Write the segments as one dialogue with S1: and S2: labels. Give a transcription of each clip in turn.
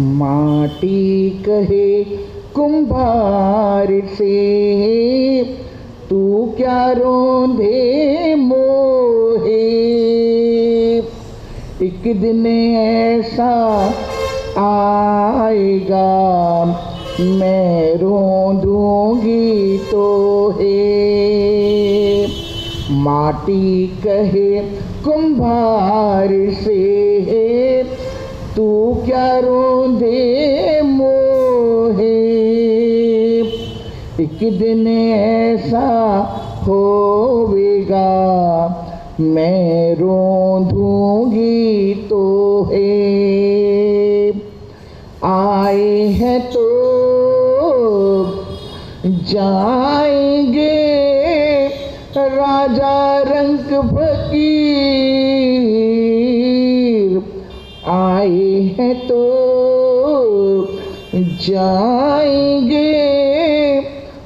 S1: माटी कहे कुम्हार से, तू क्या रोंधे मोहे। एक दिन ऐसा आएगा, मैं रोंदूंगी तो है। माटी कहे कुम्हार से, तू क्या रोंदे मोहे। एक दिन ऐसा होवेगा, मैं रोंदूंगी तो है। आए हैं तो जाएंगे, राजा रंग फकीर। आए हैं तो जाएंगे,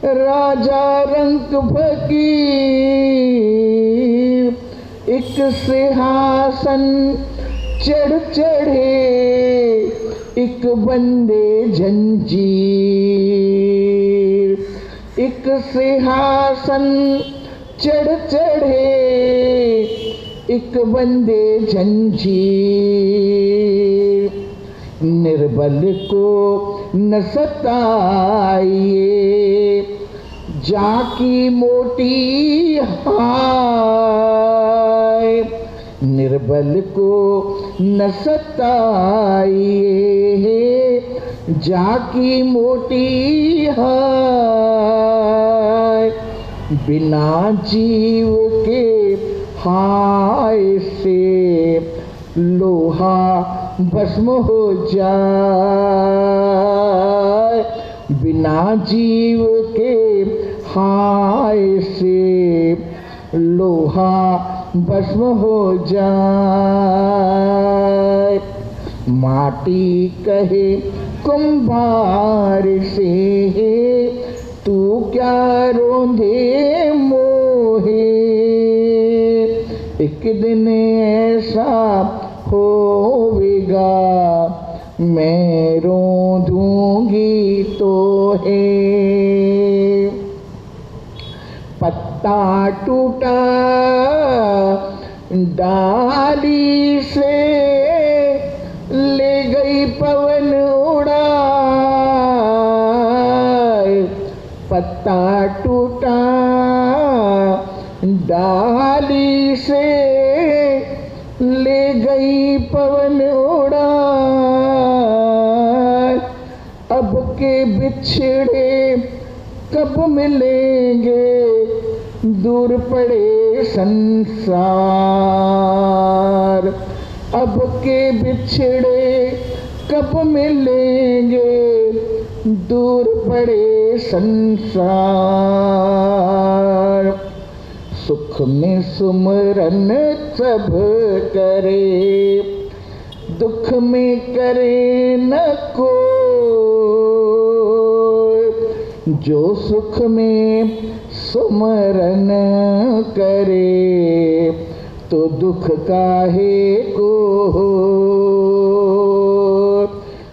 S1: राजा रंग फकीर। एक सिंहासन चढ़ चढ़े, एक बंदे जंजीर। एक सिंहासन चढ़ चढ़े, एक बंदे जंजीर। निर्बल को न सताइए, जाकी मोटी हाय। निर्बल को न सताइए, जाकी मोटी हाय। बिना जीव के हाय से लोहा भस्म हो जाए। बिना जीव के हाय से लोहा भस्म हो जाए। माटी कहे कुम्हार से, तू क्या रोंधे मोहे। एक दिन ऐसा होवेगा, मैं रोंदूंगी तो है। पत्ता टूटा डाली से, ले गई पवन उड़ाए। पत्ता टूटा डाली से, ले गई पवन उड़ाए। अब के बिछड़े कब मिलेंगे, दूर पड़े संसार। अब के बिछड़े कब मिलेंगे, दूर पड़े संसार। सुख में सुमरन सब करे, दुख में करे न कोई। जो सुख में सुमरन करे, तो दुख काहे को।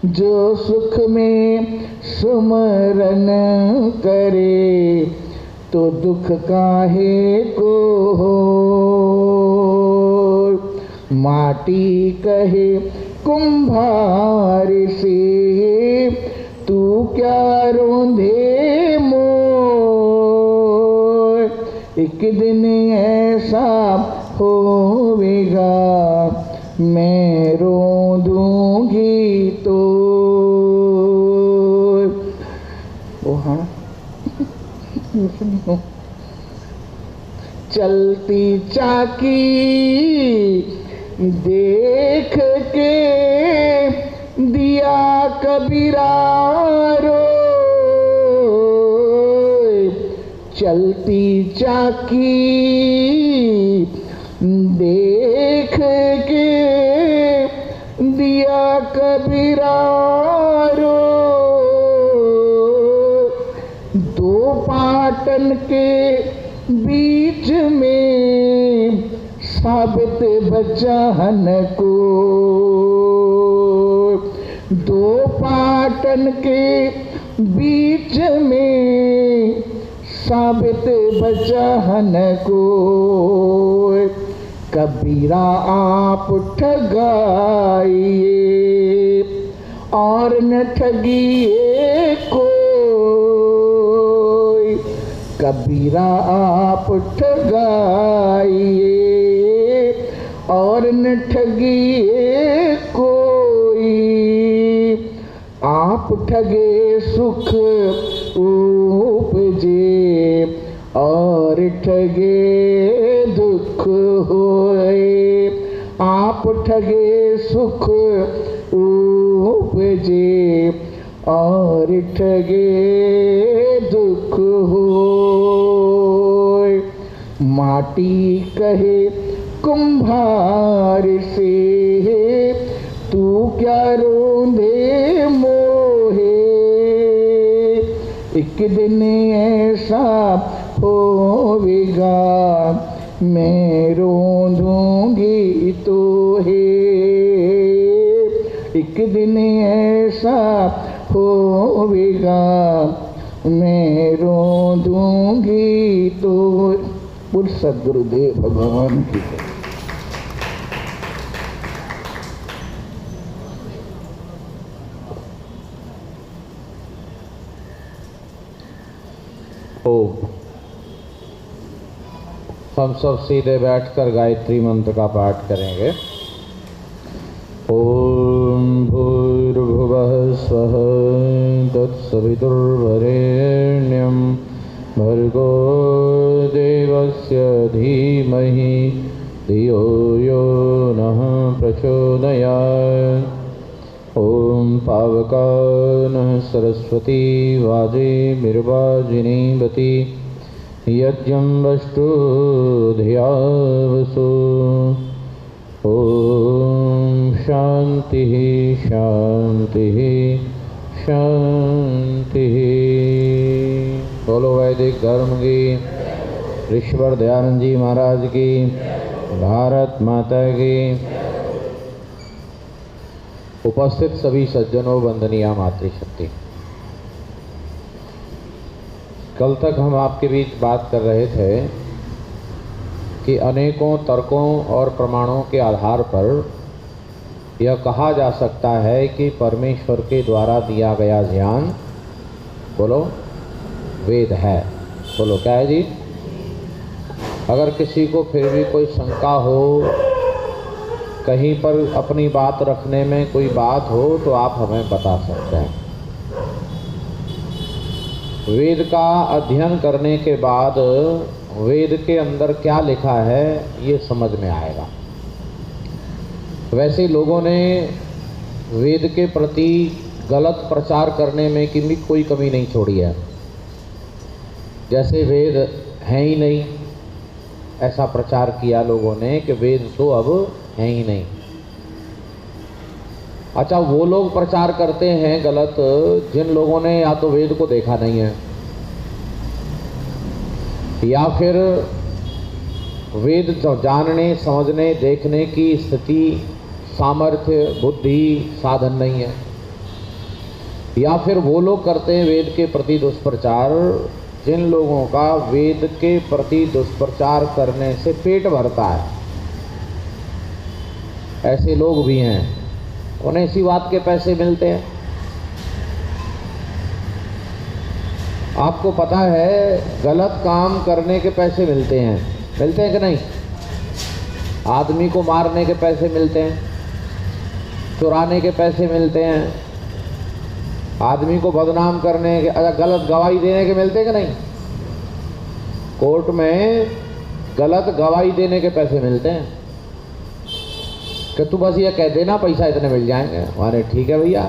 S1: जो सुख में सुमरन करे, तो दुख काहे को। माटी कहे कुम्हार से, तू क्या रोंधे मोय। एक दिन ऐसा होवेगा, मैं रोंदूंगी तो। ओ हाँ चलती चाकी देख के दिया कबीरा रोए। चलती चाकी देख के दिया कबीरा रोए। दो पाटन के बीच में साबित बचान को। दो पाटन के बीच में साबित बचा न कोई। कबीरा आप ठगाइए और न ठगिए कोई। कबीरा आप ठगाइए और न ठगिए कोई। आप ठगे सुख उपजे और ठगे दुख होए। आप ठगे सुख उपजे और ठगे दुख होए। माटी कहे कुम्हार से तू क्या रोंदे मोहे। एक दिन ऐसा होवेगा मैं रोंदूंगी तो है। एक दिन ऐसा होवेगा मैं रोंदूंगी तो। बोल सद्गुरुदेव भगवान की।
S2: हम सब सीधे बैठकर गायत्री मंत्र का पाठ करेंगे। ओम भूर्भुवः स्वः तत्सवितुर्वरेण्यं भर्गो देवस्य धीमहि धियो यो नः प्रचोदयात्। ओम पावकानः सरस्वती वाजे निर्वाजिनीवती यज्ञं वस्तु धियावसु। ओम शांति शांति शांति। बोलो वैदिक धर्म की, ऋषिवर दयानंद जी महाराज की, भारत माता की। उपस्थित सभी सज्जनों, वंदनीय मातृशक्ति। कल तक हम आपके बीच बात कर रहे थे कि अनेकों तर्कों और प्रमाणों के आधार पर यह कहा जा सकता है कि परमेश्वर के द्वारा दिया गया ज्ञान, बोलो, वेद है। बोलो क्या है जी? अगर किसी को फिर भी कोई शंका हो, कहीं पर अपनी बात रखने में कोई बात हो, तो आप हमें बता सकते हैं। वेद का अध्ययन करने के बाद वेद के अंदर क्या लिखा है ये समझ में आएगा। वैसे लोगों ने वेद के प्रति गलत प्रचार करने में की भी कोई कमी नहीं छोड़ी है। जैसे वेद हैं ही नहीं, ऐसा प्रचार किया लोगों ने कि वेद तो अब हैं ही नहीं। अच्छा, वो लोग प्रचार करते हैं गलत जिन लोगों ने या तो वेद को देखा नहीं है, या फिर वेद जानने, समझने, देखने की स्थिति, सामर्थ्य, बुद्धि, साधन नहीं है, या फिर वो लोग करते हैं वेद के प्रति दुष्प्रचार जिन लोगों का वेद के प्रति दुष्प्रचार करने से पेट भरता है। ऐसे लोग भी हैं, उन्हें इसी बात के पैसे मिलते हैं। आपको पता है गलत काम करने के पैसे मिलते हैं कि नहीं? आदमी को मारने के पैसे मिलते हैं, चुराने के पैसे मिलते हैं, आदमी को बदनाम करने के, गलत गवाही देने के मिलते हैं कि नहीं? कोर्ट में गलत गवाही देने के पैसे मिलते हैं कि तू बस ये कह देना पैसा इतने मिल जाएंगे। हमारे ठीक है भैया।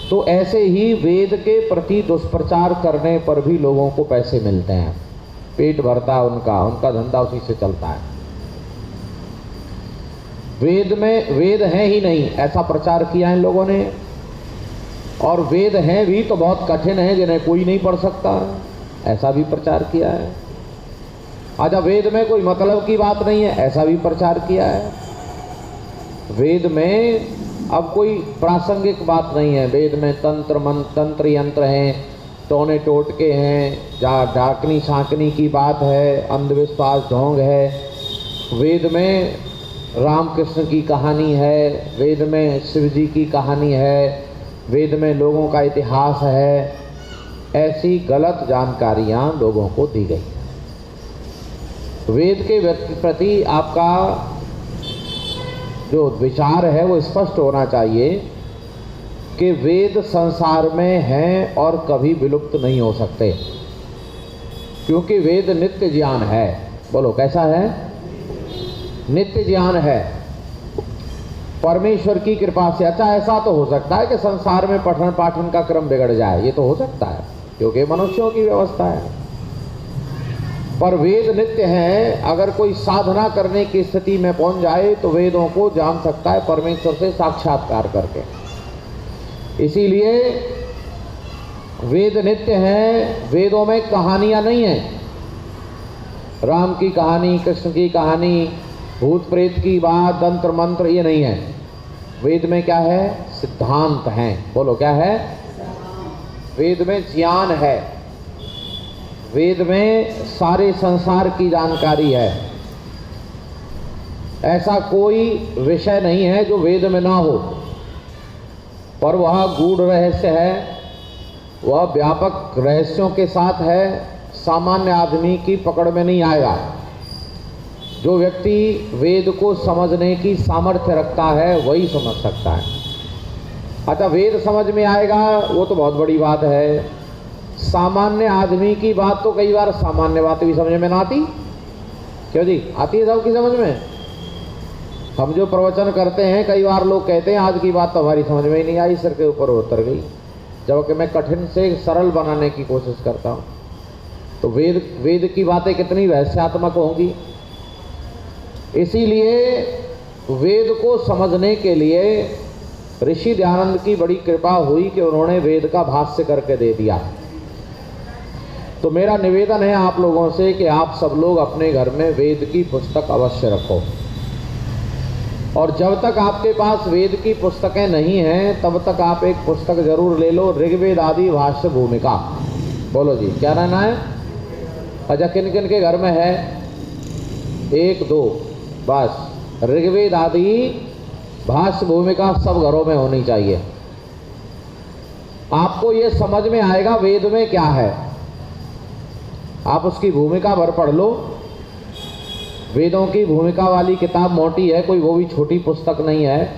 S2: तो ऐसे ही वेद के प्रति दुष्प्रचार करने पर भी लोगों को पैसे मिलते हैं, पेट भरता है उनका धंधा उसी से चलता है। वेद में वेद है ही नहीं ऐसा प्रचार किया है लोगों ने, और वेद हैं भी तो बहुत कठिन है जिन्हें कोई नहीं पढ़ सकता, ऐसा भी प्रचार किया है। अच्छा, वेद में कोई मतलब की बात नहीं है, ऐसा भी प्रचार किया है। वेद में अब कोई प्रासंगिक बात नहीं है। वेद में तंत्र यंत्र हैं, टोने टोटके हैं, डाकनी छाकनी की बात है, अंधविश्वास ढोंग है। वेद में रामकृष्ण की कहानी है, वेद में शिव जी की कहानी है, वेद में लोगों का इतिहास है। ऐसी गलत जानकारियाँ लोगों को दी गई। वेद के प्रति आपका जो विचार है वो स्पष्ट होना चाहिए कि वेद संसार में हैं और कभी विलुप्त नहीं हो सकते, क्योंकि वेद नित्य ज्ञान है। बोलो कैसा है? नित्य ज्ञान है परमेश्वर की कृपा से। अच्छा, ऐसा तो हो सकता है कि संसार में पठन पाठन का क्रम बिगड़ जाए, ये तो हो सकता है क्योंकि मनुष्यों की व्यवस्था है, पर वेद नित्य हैं। अगर कोई साधना करने की स्थिति में पहुंच जाए तो वेदों को जान सकता है परमेश्वर से साक्षात्कार करके। इसीलिए वेद नित्य हैं। वेदों में कहानियां नहीं हैं, राम की कहानी, कृष्ण की कहानी, भूत प्रेत की बात, तंत्र मंत्र, ये नहीं है। वेद में क्या है? सिद्धांत हैं। बोलो क्या है? वेद में ज्ञान है, वेद में सारे संसार की जानकारी है। ऐसा कोई विषय नहीं है जो वेद में ना हो, पर वह गूढ़ रहस्य है, वह व्यापक रहस्यों के साथ है, सामान्य आदमी की पकड़ में नहीं आएगा। जो व्यक्ति वेद को समझने की सामर्थ्य रखता है वही समझ सकता है। अच्छा, वेद समझ में आएगा वो तो बहुत बड़ी बात है। सामान्य आदमी की बात तो कई बार सामान्य बात भी समझ में ना आती। क्यों जी? आती है सबकी समझ में। हम जो प्रवचन करते हैं कई बार लोग कहते हैं आज की बात तो हमारी समझ में ही नहीं आई, सिर के ऊपर उतर गई, जबकि मैं कठिन से सरल बनाने की कोशिश करता हूँ। तो वेद की बातें कितनी रहस्यात्मक होंगी। इसीलिए वेद को समझने के लिए ऋषि दयानंद की बड़ी कृपा हुई कि उन्होंने वेद का भाष्य करके दे दिया। तो मेरा निवेदन है आप लोगों से कि आप सब लोग अपने घर में वेद की पुस्तक अवश्य रखो, और जब तक आपके पास वेद की पुस्तकें नहीं हैं तब तक आप एक पुस्तक जरूर ले लो, ऋग्वेद आदि भाष्य भूमिका। बोलो जी, क्या रहना है? अच्छा, किन किन के घर में है? 1 2 बस। ऋग्वेद आदि भाष्य भूमिका सब घरों में होनी चाहिए। आपको ये समझ में आएगा वेद में क्या है। आप उसकी भूमिका भर पढ़ लो। वेदों की भूमिका वाली किताब मोटी है, कोई वो भी छोटी पुस्तक नहीं है।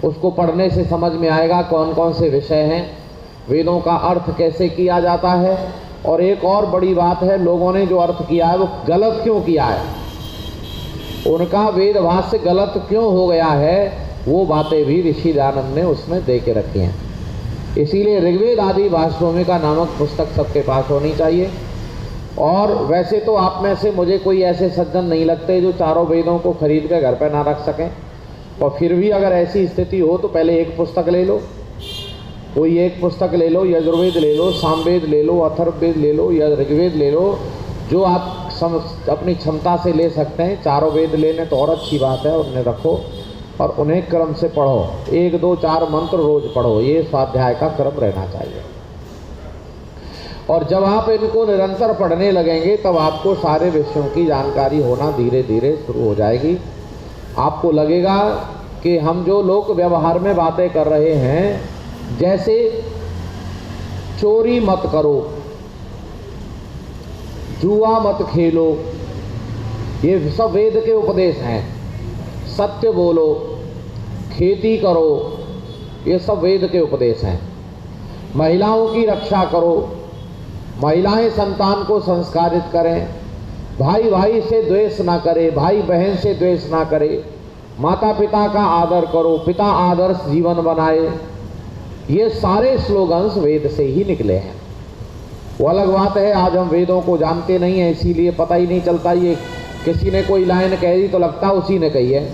S2: उसको पढ़ने से समझ में आएगा कौन कौन से विषय हैं, वेदों का अर्थ कैसे किया जाता है। और एक और बड़ी बात है, लोगों ने जो अर्थ किया है वो गलत क्यों किया है, उनका वेद भाष्य गलत क्यों हो गया है, वो बातें भी ऋषि दयानंद ने उसमें दे के रखी हैं। इसीलिए ऋग्वेद आदि भाष्य भूमिका नामक पुस्तक सबके पास होनी चाहिए। और वैसे तो आप में से मुझे कोई ऐसे सज्जन नहीं लगते जो चारों वेदों को खरीद कर घर पर ना रख सकें, और फिर भी अगर ऐसी स्थिति हो तो पहले एक पुस्तक ले लो, कोई एक पुस्तक ले लो, यजुर्वेद ले लो, सामवेद ले लो, अथर्ववेद ले लो या ऋग्वेद ले लो, जो आप अपनी क्षमता से ले सकते हैं। चारों वेद लेने तो और अच्छी बात है, उन्हें रखो और उन्हें क्रम से पढ़ो। 1 2 4 मंत्र रोज पढ़ो, ये स्वाध्याय का क्रम रहना चाहिए। और जब आप इनको निरंतर पढ़ने लगेंगे तब आपको सारे विषयों की जानकारी होना धीरे धीरे शुरू हो जाएगी। आपको लगेगा कि हम जो लोग व्यवहार में बातें कर रहे हैं, जैसे चोरी मत करो, जुआ मत खेलो, ये सब वेद के उपदेश हैं। सत्य बोलो, खेती करो, ये सब वेद के उपदेश हैं। महिलाओं की रक्षा करो, महिलाएं संतान को संस्कारित करें, भाई भाई से द्वेष ना करे, भाई बहन से द्वेष ना करे, माता पिता का आदर करो, पिता आदर्श जीवन बनाए। ये सारे स्लोगन्स वेद से ही निकले हैं। वो अलग बात है आज हम वेदों को जानते नहीं हैं, इसीलिए पता ही नहीं चलता। ये किसी ने कोई लाइन कह दी तो लगता उसी ने कही है।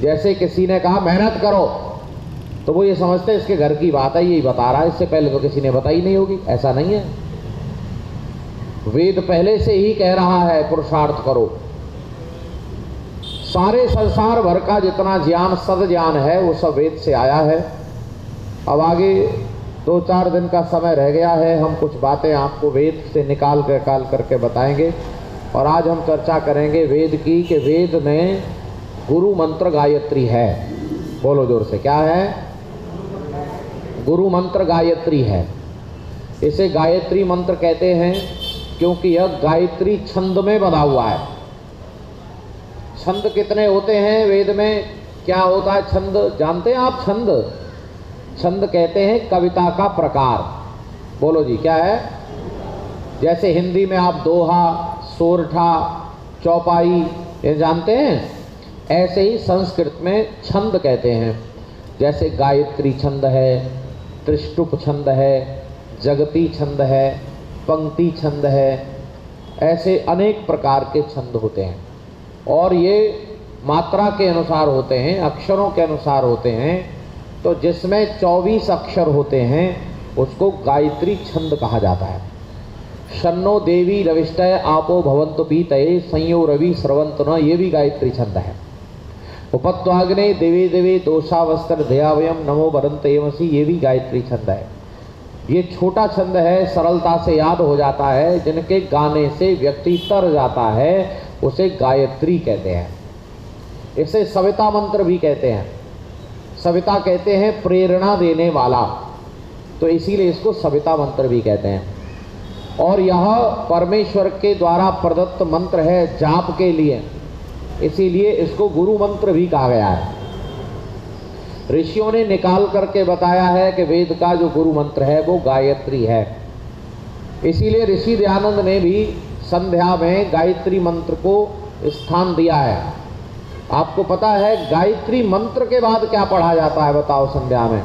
S2: जैसे किसी ने कहा मेहनत करो तो वो ये समझते इसके घर की बात है, यही बता रहा है, इससे पहले तो किसी ने बताई नहीं होगी। ऐसा नहीं है, वेद पहले से ही कह रहा है पुरुषार्थ करो, सारे संसार भर का जितना ज्ञान सद ज्ञान है वो सब वेद से आया है। अब आगे 2-4 दिन का समय रह गया है, हम कुछ बातें आपको वेद से निकाल करके बताएंगे। और आज हम चर्चा करेंगे वेद की, कि वेद में गुरु मंत्र गायत्री है। बोलो जोर से, क्या है? गुरु मंत्र गायत्री है। इसे गायत्री मंत्र कहते हैं क्योंकि यह गायत्री छंद में बना हुआ है। छंद कितने होते हैं वेद में? क्या होता है छंद? जानते हैं आप छंद? छंद कहते हैं कविता का प्रकार। बोलो जी, क्या है? जैसे हिंदी में आप दोहा, सोरठा, चौपाई ये जानते हैं, ऐसे ही संस्कृत में छंद कहते हैं। जैसे गायत्री छंद है, त्रिष्टुप छंद है, जगती छंद है, पंक्ति छंद है, ऐसे अनेक प्रकार के छंद होते हैं। और ये मात्रा के अनुसार होते हैं, अक्षरों के अनुसार होते हैं। तो जिसमें 24 अक्षर होते हैं उसको गायत्री छंद कहा जाता है। शन्नो देवी रविष्टय आपो भवन्तु पीतये संयो रवि स्रवन्तु न, ये भी गायत्री छंद है। उपत्वाग्ने देवे देवे दोषावस्त्र ध्यावयम नमो वरन्तेमसि, ये भी गायत्री छंद है। ये छोटा छंद है, सरलता से याद हो जाता है, जिनके गाने से व्यक्ति तर जाता है उसे गायत्री कहते हैं। इसे सविता मंत्र भी कहते हैं। सविता कहते हैं प्रेरणा देने वाला, तो इसीलिए इसको सविता मंत्र भी कहते हैं। और यह परमेश्वर के द्वारा प्रदत्त मंत्र है जाप के लिए, इसीलिए इसको गुरु मंत्र भी कहा गया है। ऋषियों ने निकाल करके बताया है कि वेद का जो गुरु मंत्र है वो गायत्री है। इसीलिए ऋषि दयानंद ने भी संध्या में गायत्री मंत्र को स्थान दिया है। आपको पता है गायत्री मंत्र के बाद क्या पढ़ा जाता है? बताओ संध्या में।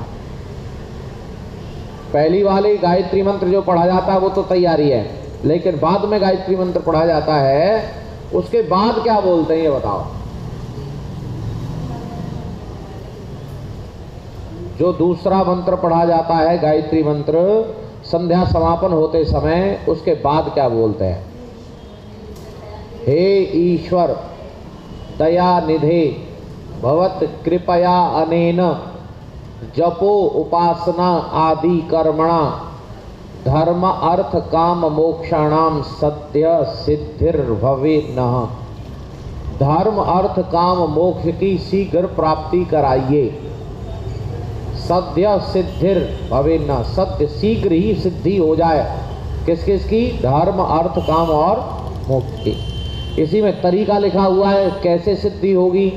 S2: पहली वाली गायत्री मंत्र जो पढ़ा जाता है वो तो तैयारी है, लेकिन बाद में गायत्री मंत्र पढ़ा जाता है, उसके बाद क्या बोलते हैं ये बताओ। जो दूसरा मंत्र पढ़ा जाता है गायत्री मंत्र संध्या समापन होते समय, उसके बाद क्या बोलते हैं? हे ईश्वर दया निधे भवत कृपया अनेन जपो उपासना आदि कर्मणा धर्म अर्थ काम मोक्षाणाम सत्य सिद्धिर्भवे नः। धर्म अर्थ काम मोक्ष की शीघ्र प्राप्ति कराइए। सद्य सिद्धिर भवे न, सत्य शीघ्र ही सिद्धि हो जाए। किस किस की? धर्म अर्थ काम और मोक्ष की। इसी में तरीका लिखा हुआ है कैसे सिद्धि होगी,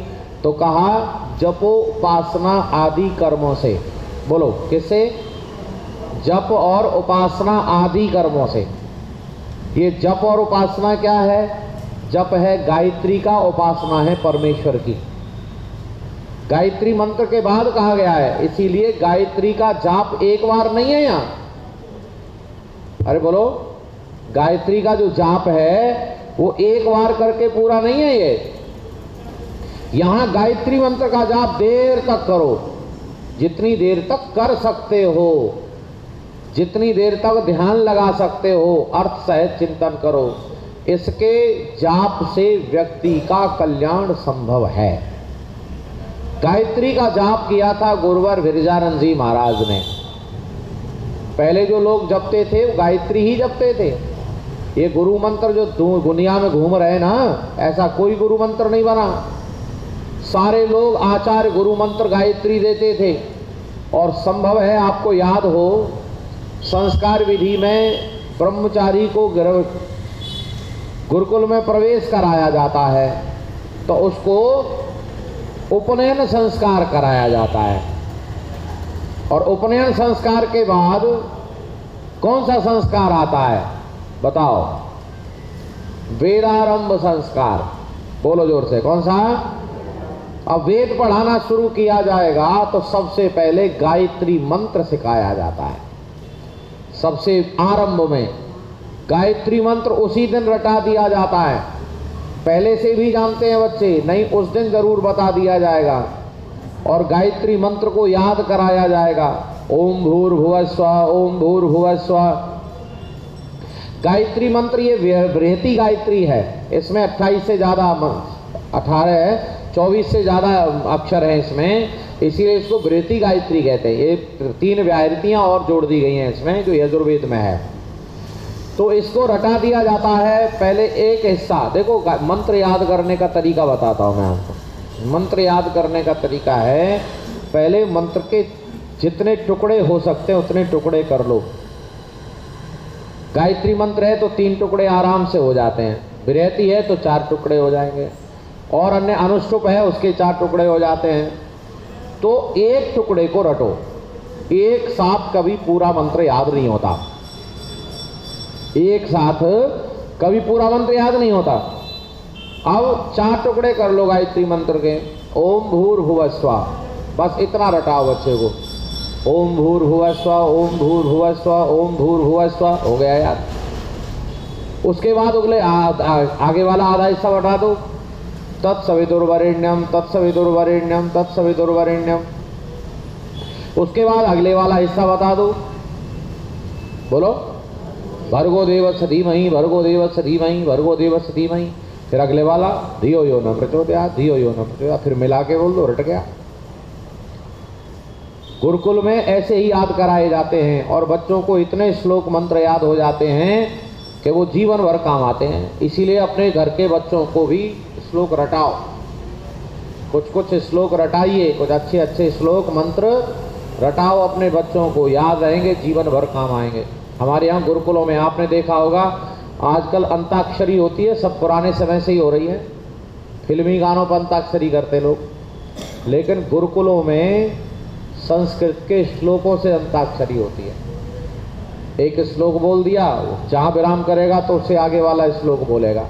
S2: तो कहा जपो उपासना आदि कर्मों से। बोलो किससे? जप और उपासना आदि कर्मों से। ये जप और उपासना क्या है? जप है गायत्री का, उपासना है परमेश्वर की। गायत्री मंत्र के बाद कहा गया है, इसीलिए गायत्री का जाप एक बार नहीं है यहाँ। अरे बोलो, गायत्री का जो जाप है वो एक बार करके पूरा नहीं है। ये यहां गायत्री मंत्र का जाप देर तक करो, जितनी देर तक कर सकते हो, जितनी देर तक ध्यान लगा सकते हो, अर्थ सहित चिंतन करो। इसके जाप से व्यक्ति का कल्याण संभव है। गायत्री का जाप किया था गुरुवर गिरिजानंद जी महाराज ने। पहले जो लोग जपते थे वो गायत्री ही जपते थे। ये गुरु मंत्र जो दुनिया में घूम रहे ना, ऐसा कोई गुरु मंत्र नहीं बना। सारे लोग आचार्य गुरु मंत्र गायत्री देते थे। और संभव है आपको याद हो, संस्कार विधि में ब्रह्मचारी को गुरुकुल में प्रवेश कराया जाता है तो उसको उपनयन संस्कार कराया जाता है। और उपनयन संस्कार के बाद कौन सा संस्कार आता है बताओ? वेदारंभ संस्कार। बोलो जोर से, कौन सा? अब वेद पढ़ाना शुरू किया जाएगा तो सबसे पहले गायत्री मंत्र सिखाया जाता है। सबसे आरंभ में गायत्री मंत्र उसी दिन रटा दिया जाता है। पहले से भी जानते हैं बच्चे? नहीं, उस दिन जरूर बता दिया जाएगा और गायत्री मंत्र को याद कराया जाएगा। ओम भूर्भुवस्सुवः, ओम भूर्भुवस्सुवः। गायत्री मंत्र ये बृहति गायत्री है, इसमें 28 से ज़्यादा 18 24 से ज़्यादा अक्षर हैं इसमें, इसीलिए इसको वृत्ति गायत्री कहते हैं। ये 3 व्याहृतियाँ और जोड़ दी गई हैं इसमें जो यजुर्वेद में है। तो इसको रटा दिया जाता है। पहले एक हिस्सा देखो, मंत्र याद करने का तरीका बताता हूँ मैं आपको। मंत्र याद करने का तरीका है, पहले मंत्र के जितने टुकड़े हो सकते हैं उतने टुकड़े कर लो। गायत्री मंत्र है तो 3 टुकड़े आराम से हो जाते हैं, बृहति है तो 4 टुकड़े हो जाएंगे, और अन्य अनुष्टुप है उसके 4 टुकड़े हो जाते हैं। तो एक टुकड़े को रटो, एक साथ कभी पूरा मंत्र याद नहीं होता, एक साथ कभी पूरा मंत्र याद नहीं होता। अब 4 टुकड़े कर लो गायत्री मंत्र के। ओम भूर्भुवः स्वः, बस इतना रटाओ बच्चे को। ओम भूर्भुवः स्वः, ओम भूर्भुवः स्वः, ओम भूर्भुवः स्वः, हो गया याद। उसके बाद अगले आगे वाला आधा हिस्सा बता दो, तत्सवितुर्वरेण्यम तत्सवितुर्वरेण्यम तत्सवितुर्वरेण्यम। उसके बाद अगले वाला हिस्सा बता दो, बोलो भर्गो देवस्य धीमहि भर्गो देवस्य धीमहि भर्गो देवस्य धीमहि। फिर अगले वाला धियो यो न प्रचोदयात् धियो यो न प्रचोदयात्। फिर मिला के बोल दो, रट गया। गुरुकुल में ऐसे ही याद कराए जाते हैं और बच्चों को इतने श्लोक मंत्र याद हो जाते हैं कि वो जीवन भर काम आते हैं। इसीलिए अपने घर के बच्चों को भी श्लोक रटाओ, कुछ श्लोक रटाइए, कुछ अच्छे श्लोक मंत्र रटाओ अपने बच्चों को, याद रहेंगे, जीवन भर काम आएंगे। हमारे यहाँ गुरुकुलों में आपने देखा होगा आजकल अंताक्षरी होती है, सब पुराने समय से ही हो रही है। फिल्मी गानों पर अंताक्षरी करते लोग, लेकिन गुरुकुलों में संस्कृत के श्लोकों से अंताक्षरी होती है। एक श्लोक बोल दिया, जहाँ विराम करेगा तो उससे आगे वाला श्लोक बोलेगा।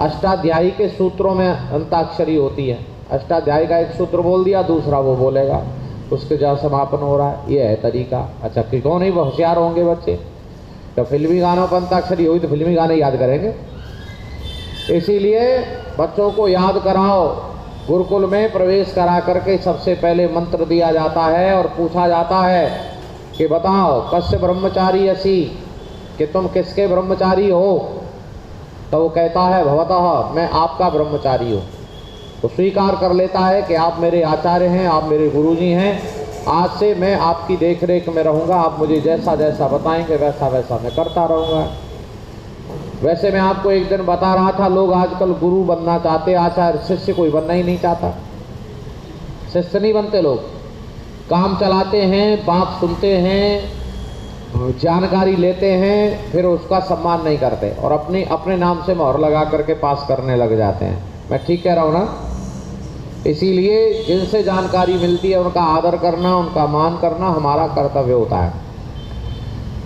S2: अष्टाध्यायी के सूत्रों में अंताक्षरी होती है। अष्टाध्यायी का एक सूत्र बोल दिया, दूसरा वो बोलेगा, उसके जहाँ समापन हो रहा है। ये है तरीका। अच्छा, कि कौन ही होशियार होंगे बच्चे, तो फिल्मी गानों पर अंताक्षरी हुई तो फिल्मी गाने याद करेंगे। इसीलिए बच्चों को याद कराओ। गुरुकुल में प्रवेश करा करके सबसे पहले मंत्र दिया जाता है और पूछा जाता है कि बताओ कस्य ब्रह्मचारी असी, कि तुम किसके ब्रह्मचारी हो। तो वो कहता है भवतः, मैं आपका ब्रह्मचारी हूँ। तो स्वीकार कर लेता है कि आप मेरे आचार्य हैं, आप मेरे गुरुजी हैं, आज से मैं आपकी देख रेख में रहूँगा, आप मुझे जैसा जैसा बताएंगे वैसा वैसा मैं करता रहूँगा। वैसे मैं आपको एक दिन बता रहा था, लोग आजकल गुरु बनना चाहते, आचार्य, शिष्य कोई बनना ही नहीं चाहता। शिष्य नहीं बनते लोग, काम चलाते हैं, बात सुनते हैं, जानकारी लेते हैं, फिर उसका सम्मान नहीं करते और अपने नाम से मोहर लगा करके पास करने लग जाते हैं। मैं ठीक कह रहा हूँ ना? इसीलिए जिनसे जानकारी मिलती है उनका आदर करना, उनका मान करना हमारा कर्तव्य होता है।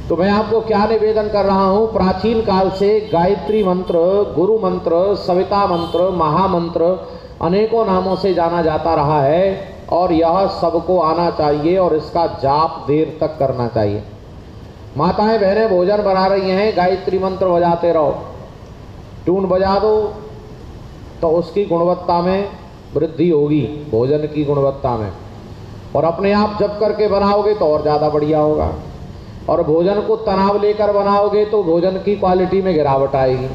S2: तो मैं आपको क्या निवेदन कर रहा हूँ, प्राचीन काल से गायत्री मंत्र, गुरु मंत्र, सविता मंत्र, महामंत्र अनेकों नामों से जाना जाता रहा है और यह सबको आना चाहिए और इसका जाप देर तक करना चाहिए। माताएं बहनें भोजन बना रही हैं, गायत्री मंत्र बजाते रहो, टून बजा दो तो उसकी गुणवत्ता में वृद्धि होगी, भोजन की गुणवत्ता में। और अपने आप जप करके बनाओगे तो और ज़्यादा बढ़िया होगा। और भोजन को तनाव लेकर बनाओगे तो भोजन की क्वालिटी में गिरावट आएगी।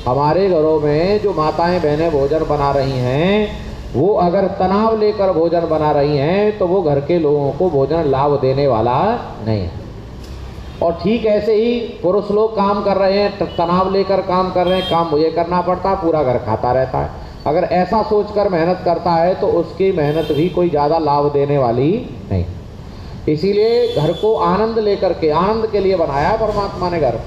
S2: हमारे घरों में जो माताएं बहनें भोजन बना रही हैं, वो अगर तनाव लेकर भोजन बना रही हैं तो वो घर के लोगों को भोजन लाभ देने वाला नहीं है। और ठीक ऐसे ही पुरुष लोग काम कर रहे हैं, तनाव लेकर काम कर रहे हैं, काम मुझे करना पड़ता है, पूरा घर खाता रहता है। अगर ऐसा सोचकर मेहनत करता है तो उसकी मेहनत भी कोई ज़्यादा लाभ देने वाली नहीं। इसीलिए घर को आनंद लेकर के, आनंद के लिए बनाया है परमात्मा ने। घर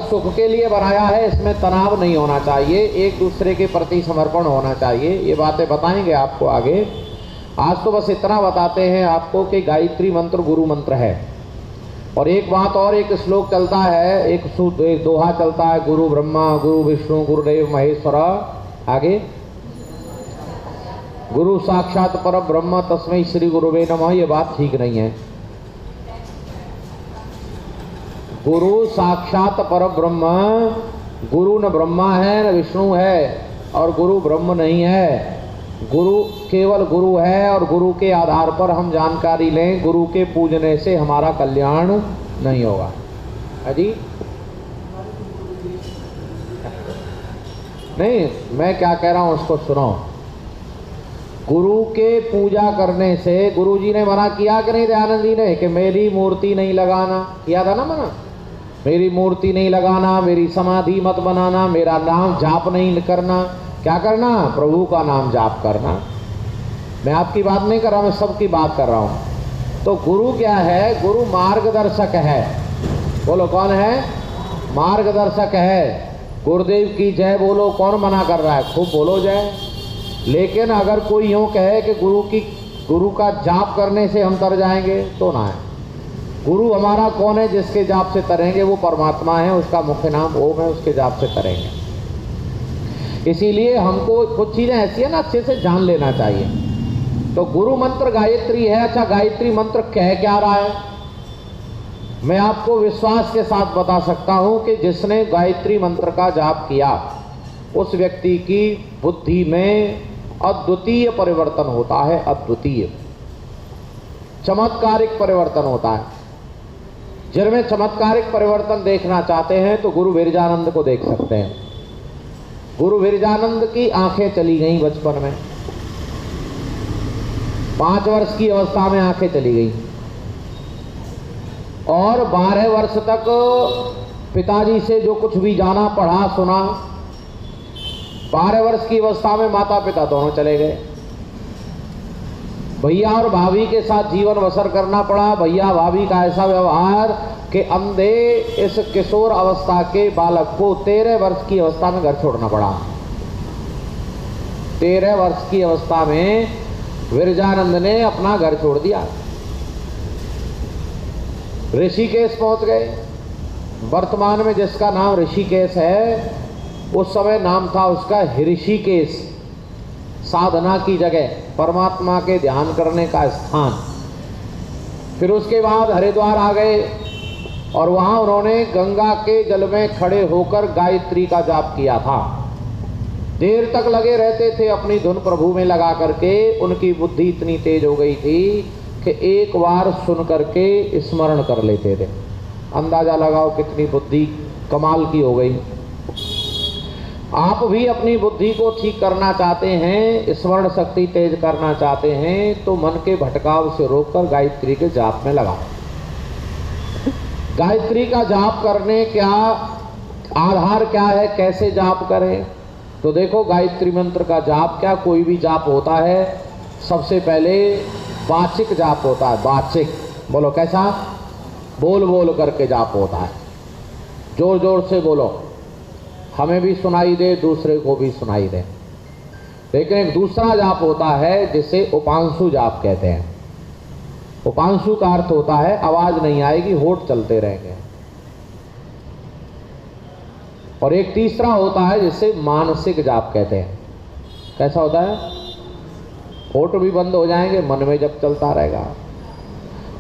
S2: सुख के लिए बनाया है, इसमें तनाव नहीं होना चाहिए, एक दूसरे के प्रति समर्पण होना चाहिए। ये बातें बताएंगे आपको आगे। आज तो बस इतना बताते हैं आपको कि गायत्री मंत्र गुरु मंत्र है। और एक बात और, एक श्लोक चलता है, एक दोहा चलता है, गुरु ब्रह्मा गुरु विष्णु गुरुदेव महेश्वर, आगे गुरु साक्षात पर ब्रह्म तस्मै श्री गुरुवे नमः। ये बात ठीक नहीं है। गुरु साक्षात पर ब्रह्म, गुरु न ब्रह्मा है न विष्णु है और गुरु ब्रह्म नहीं है। गुरु केवल गुरु है और गुरु के आधार पर हम जानकारी लें। गुरु के पूजने से हमारा कल्याण नहीं होगा। अजी नहीं, मैं क्या कह रहा हूँ उसको सुनो। गुरु के पूजा करने से गुरु जी ने मना किया कि नहीं दयानंद जी ने, कि मेरी मूर्ति नहीं लगाना, किया था ना मना? मेरी मूर्ति नहीं लगाना, मेरी समाधि मत बनाना, मेरा नाम जाप नहीं करना। क्या करना? प्रभु का नाम जाप करना। मैं आपकी बात नहीं कर रहा, मैं सबकी बात कर रहा हूँ। तो गुरु क्या है? गुरु मार्गदर्शक है। बोलो कौन है? मार्गदर्शक है। गुरुदेव की जय बोलो। कौन मना कर रहा है? खूब बोलो जय। लेकिन अगर कोई यूँ कहे कि गुरु का जाप करने से हम तर जाएंगे, तो ना है। गुरु हमारा कौन है जिसके जाप से तरेंगे? वो परमात्मा है, उसका मुख्य नाम ओम है, उसके जाप से तरेंगे। इसीलिए हमको कुछ चीज़ें ऐसी है ना, अच्छे से जान लेना चाहिए। तो गुरु मंत्र गायत्री है। अच्छा, गायत्री मंत्र कह क्या रहा है? मैं आपको विश्वास के साथ बता सकता हूं कि जिसने गायत्री मंत्र का जाप किया उस व्यक्ति की बुद्धि में अद्वितीय परिवर्तन होता है। अद्वितीय चमत्कारिक परिवर्तन होता है। जिनमें चमत्कारिक परिवर्तन देखना चाहते हैं तो गुरु विरजानंद को देख सकते हैं। गुरु विरजानंद की आंखें चली गईं बचपन में, 5 वर्ष की अवस्था में आंखें चली गई और 12 वर्ष तक पिताजी से जो कुछ भी जाना पढ़ा सुना। 12 वर्ष की अवस्था में माता पिता दोनों चले गए। भैया और भाभी के साथ जीवन बसर करना पड़ा। भैया भाभी का ऐसा व्यवहार कि अंधे इस किशोर अवस्था के बालक को 13 वर्ष की अवस्था में घर छोड़ना पड़ा। 13 वर्ष की अवस्था में विरजानंद ने अपना घर छोड़ दिया। ऋषिकेश पहुंच गए। वर्तमान में जिसका नाम ऋषिकेश है, उस समय नाम था उसका ऋषिकेश, साधना की जगह, परमात्मा के ध्यान करने का स्थान। फिर उसके बाद हरिद्वार आ गए और वहाँ उन्होंने गंगा के जल में खड़े होकर गायत्री का जाप किया था। देर तक लगे रहते थे अपनी धुन प्रभु में लगा करके। उनकी बुद्धि इतनी तेज हो गई थी कि एक बार सुन करके स्मरण कर लेते थे। अंदाजा लगाओ कितनी बुद्धि कमाल की हो गई। आप भी अपनी बुद्धि को ठीक करना चाहते हैं, स्मरण शक्ति तेज करना चाहते हैं, तो मन के भटकाव से रोककर गायत्री के जाप में लगाओ। गायत्री का जाप करने क्या आधार क्या है, कैसे जाप करें? तो देखो, गायत्री मंत्र का जाप क्या, कोई भी जाप होता है, सबसे पहले वाचिक जाप होता है। वाचिक बोलो, कैसा? बोल बोल करके जाप होता है। जोर जोर से बोलो, हमें भी सुनाई दे, दूसरे को भी सुनाई दे। लेकिन एक दूसरा जाप होता है जिसे उपांशु जाप कहते हैं। उपांशु का अर्थ होता है आवाज नहीं आएगी, होठ चलते रहेंगे। और एक तीसरा होता है जिसे मानसिक जाप कहते हैं। कैसा होता है? होठ भी बंद हो जाएंगे, मन में जब चलता रहेगा।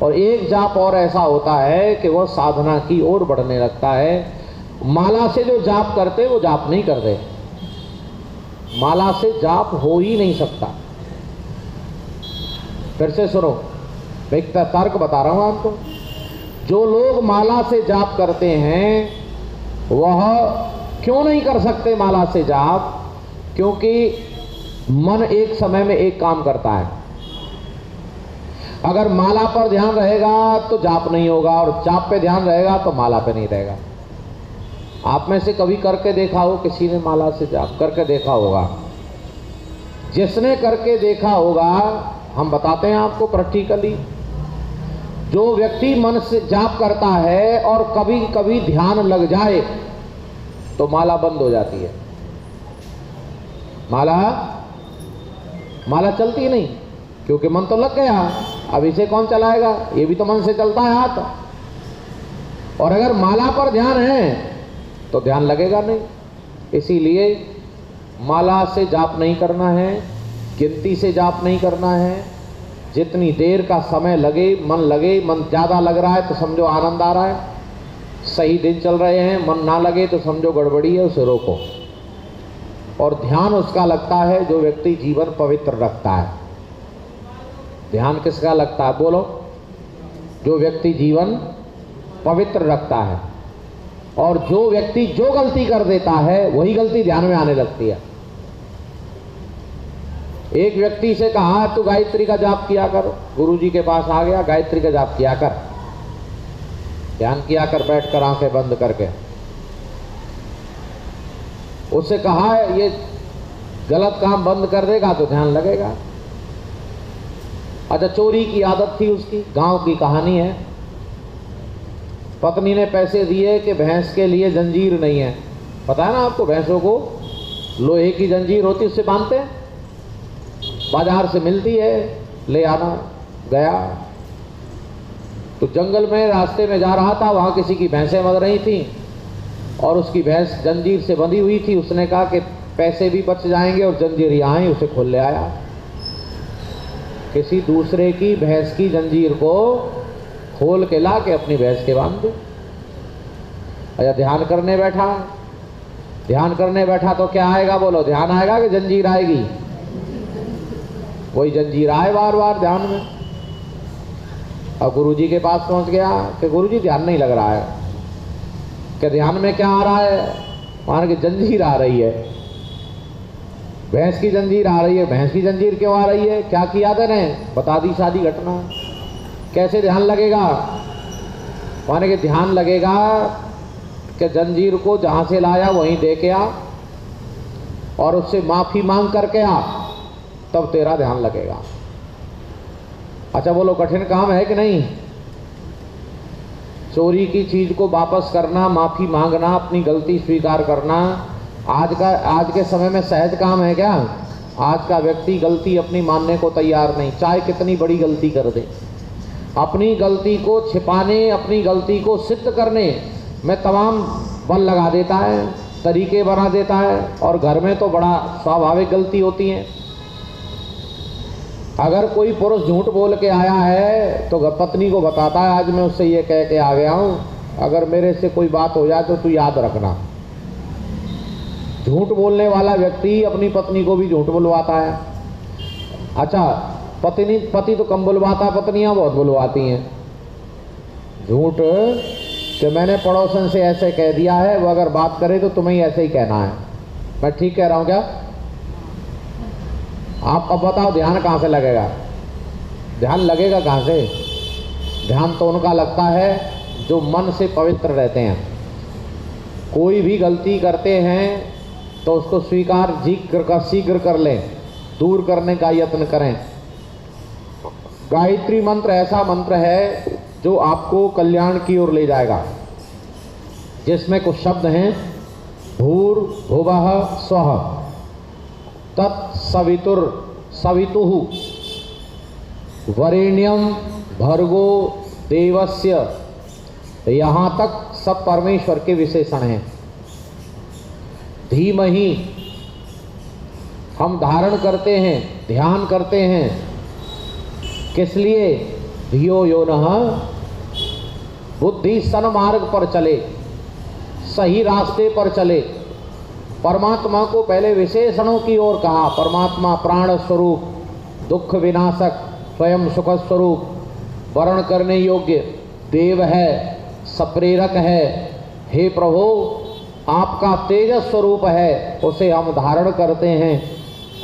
S2: और एक जाप और ऐसा होता है कि वह साधना की ओर बढ़ने लगता है। माला से जो जाप करते वो जाप नहीं करते। माला से जाप हो ही नहीं सकता। फिर से सुनो, मैं एक तर्क बता रहा हूं आपको। जो लोग माला से जाप करते हैं वह क्यों नहीं कर सकते माला से जाप? क्योंकि मन एक समय में एक काम करता है। अगर माला पर ध्यान रहेगा तो जाप नहीं होगा, और जाप पे ध्यान रहेगा तो माला पे नहीं रहेगा। आप में से कभी करके देखा हो, किसी ने माला से जाप करके देखा होगा? जिसने करके देखा होगा, हम बताते हैं आपको प्रैक्टिकली। जो व्यक्ति मन से जाप करता है और कभी कभी ध्यान लग जाए तो माला बंद हो जाती है। माला चलती नहीं, क्योंकि मन तो लग गया। अब इसे कौन चलाएगा? ये भी तो मन से चलता है हाथ। और अगर माला पर ध्यान है तो ध्यान लगेगा नहीं। इसीलिए माला से जाप नहीं करना है, गिनती से जाप नहीं करना है। जितनी देर का समय लगे, मन लगे, मन ज़्यादा लग रहा है तो समझो आनंद आ रहा है, सही दिन चल रहे हैं। मन ना लगे तो समझो गड़बड़ी है, उसे रोको। और ध्यान उसका लगता है जो व्यक्ति जीवन पवित्र रखता है। ध्यान किसका लगता है? बोलो। जो व्यक्ति जीवन पवित्र रखता है। और जो व्यक्ति जो गलती कर देता है वही गलती ध्यान में आने लगती है। एक व्यक्ति से कहा तू गायत्री का जाप किया कर, गुरुजी के पास आ गया, गायत्री का जाप किया कर, ध्यान किया कर, बैठ कर आंखें बंद करके। उससे कहा ये गलत काम बंद कर देगा तो ध्यान लगेगा। अच्छा, चोरी की आदत थी उसकी, गांव की कहानी है। पत्नी ने पैसे दिए कि भैंस के लिए जंजीर नहीं है, पता है ना आपको, भैंसों को लोहे की जंजीर होती, उससे बांधते हैं, बाजार से मिलती है, ले आना। गया तो जंगल में रास्ते में जा रहा था, वहां किसी की भैंसें मर रही थी और उसकी भैंस जंजीर से बंधी हुई थी। उसने कहा कि पैसे भी बच जाएंगे और जंजीर यहाँ ही, उसे खोल ले आया। किसी दूसरे की भैंस की जंजीर को खोल के ला के अपनी भैंस के बांध दो। अच्छा, ध्यान करने बैठा, ध्यान करने बैठा तो क्या आएगा बोलो, ध्यान आएगा कि जंजीर आएगी? वही जंजीर आए बार बार ध्यान में। और गुरुजी के पास पहुंच गया कि गुरुजी ध्यान नहीं लग रहा है। कि ध्यान में क्या आ रहा है? मान के जंजीर आ रही है, भैंस की जंजीर आ रही है। भैंस की जंजीर क्यों आ रही है? क्या किया तेने? बता दी सारी घटना। कैसे ध्यान लगेगा? माने कि ध्यान लगेगा कि जंजीर को जहां से लाया वहीं दे के आ और उससे माफी मांग करके आ, तब तेरा ध्यान लगेगा। अच्छा बोलो, कठिन काम है कि नहीं? चोरी की चीज को वापस करना, माफी मांगना, अपनी गलती स्वीकार करना आज के समय में सहज काम है क्या? आज का व्यक्ति गलती अपनी मानने को तैयार नहीं, चाहे कितनी बड़ी गलती कर दे। अपनी गलती को छिपाने, अपनी गलती को सिद्ध करने में तमाम बल लगा देता है, तरीके बना देता है। और घर में तो बड़ा स्वाभाविक गलती होती है। अगर कोई पुरुष झूठ बोल के आया है तो पत्नी को बताता है आज मैं उससे ये कह के आ गया हूँ, अगर मेरे से कोई बात हो जाए तो तू याद रखना। झूठ बोलने वाला व्यक्ति अपनी पत्नी को भी झूठ बुलवाता है। अच्छा, पति तो कम बुलवाता, पत्नियां बहुत बुलवाती हैं झूठ कि मैंने पड़ोसन से ऐसे कह दिया है, वो अगर बात करे तो तुम्हें ऐसे ही कहना है। मैं ठीक कह रहा हूँ क्या? आप अब बताओ, ध्यान कहाँ से लगेगा? ध्यान लगेगा कहाँ से? ध्यान तो उनका लगता है जो मन से पवित्र रहते हैं। कोई भी गलती करते हैं तो उसको शीघ्र कर लें, दूर करने का यत्न करें। गायत्री मंत्र ऐसा मंत्र है जो आपको कल्याण की ओर ले जाएगा, जिसमें कुछ शब्द हैं भूर्भुवः स्वः तत्सवितुः वरेण्यं भर्गो देवस्य। यहाँ तक सब परमेश्वर के विशेषण हैं। धीमहि हम धारण करते हैं, ध्यान करते हैं, किस लिए? धियो यो नः, बुद्धि सन्मार्ग पर चले, सही रास्ते पर चले। परमात्मा को पहले विशेषणों की ओर कहा। परमात्मा प्राण स्वरूप, दुख विनाशक, स्वयं सुख स्वरूप, वर्ण करने योग्य, देव है, सप्रेरक है। हे प्रभु, आपका तेजस स्वरूप है, उसे हम धारण करते हैं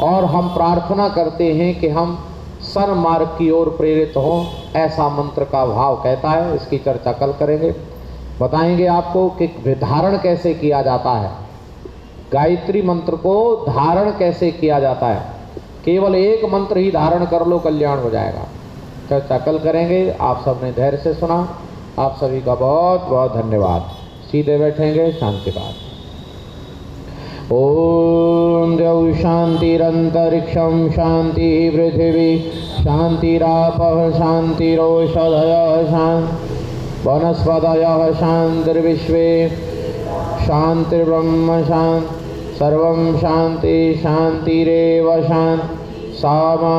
S2: और हम प्रार्थना करते हैं कि हम सन्मार्ग की ओर प्रेरित हों। ऐसा मंत्र का भाव कहता है। इसकी चर्चा कल करेंगे, बताएंगे आपको कि धारण कैसे किया जाता है, गायत्री मंत्र को धारण कैसे किया जाता है। केवल एक मंत्र ही धारण कर लो, कल्याण हो जाएगा। चर्चा कल करेंगे। आप सबने धैर्य से सुना, आप सभी का बहुत बहुत धन्यवाद। सीधे बैठेंगे, शांति बात। ओम द्यौ शांतिरंतरिक्षं शांति पृथिवी शांतिरापः शांतिरोषधयः शांति वनस्पतयः शांतिर्विश्वे शांतिर्ब्रह्म शांति सर्वं शांति शांतिरेव शांति सामा।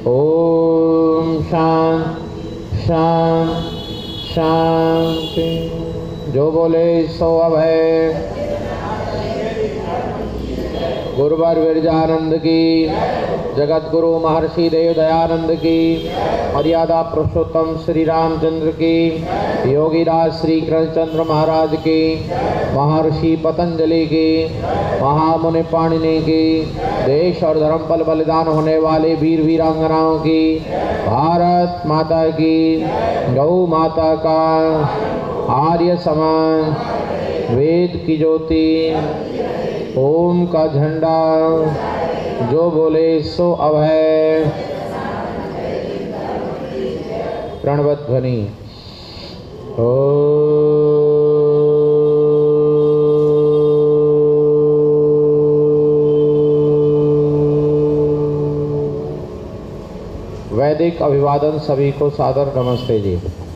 S2: ओम शांति शांति शांति। जो बोले सो अभय। गुरुवर विरजानंद की जगत गुरु महर्षि देव दयानंद की, मर्यादा पुरुषोत्तम श्री रामचंद्र की, योगीराज श्री कृष्णचंद्र महाराज की, महर्षि पतंजलि की, महामुनि पाणिनि की, देश और धर्म पर बलिदान होने वाले वीर वीरांगनाओं की, भारत माता की, गौ माता का, आर्य समाज, वेद की ज्योति, ओम का झंडा, जो बोले सो अभय, प्रणव ध्वनि। वैदिक अभिवादन सभी को सादर नमस्ते जी।